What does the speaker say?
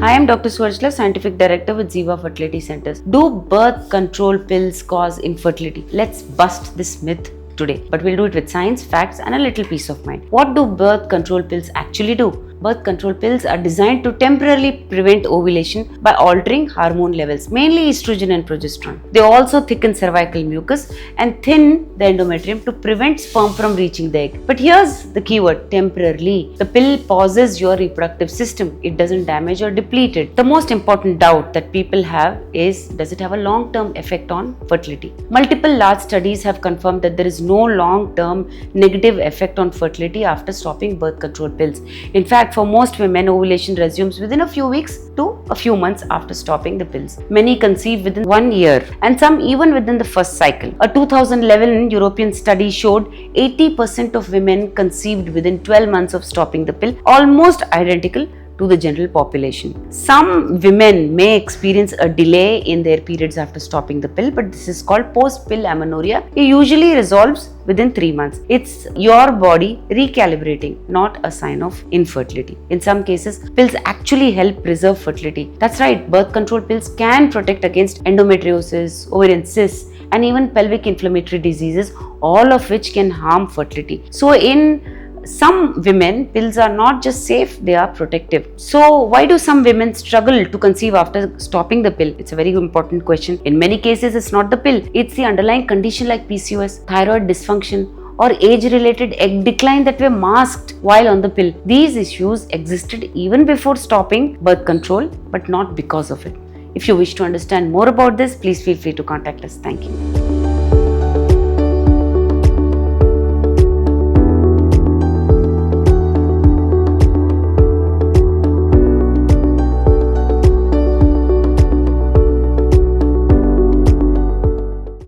Hi, I'm Dr. Swarjla, Scientific Director with Ziva Fertility Centers. Do birth control pills cause infertility? Let's bust this myth today, but we'll do it with science, facts, and a little peace of mind. What do birth control pills actually do? Birth control pills are designed to temporarily prevent ovulation by altering hormone levels, mainly estrogen and progesterone. They also thicken cervical mucus and thin the endometrium to prevent sperm from reaching the egg. But here's the keyword: temporarily. The pill pauses your reproductive system. It doesn't damage or deplete it. The most important doubt that people have is, does it have a long-term effect on fertility? Multiple large studies have confirmed that there is no long-term negative effect on fertility after stopping birth control pills. In fact, for most women, ovulation resumes within a few weeks to a few months after stopping the pills. Many conceive within 1 year and some even within the first cycle. A 2011 European study showed 80% of women conceived within 12 months of stopping the pill, almost identical to the general population. Some women may experience a delay in their periods after stopping the pill, but this is called post-pill amenorrhea. It usually resolves within 3 months. It's your body recalibrating, not a sign of infertility. In some cases, pills actually help preserve fertility. That's right, birth control pills can protect against endometriosis, ovarian cysts, and even pelvic inflammatory diseases, all of which can harm fertility. So in some women, pills are not just safe, they are protective. So why do some women struggle to conceive after stopping the pill? It's a very important question. In many cases, it's not the pill, it's the underlying condition like PCOS, thyroid dysfunction, or age-related egg decline that were masked while on the pill. These issues existed even before stopping birth control, but not because of it. If you wish to understand more about this, please feel free to contact us. Thank you.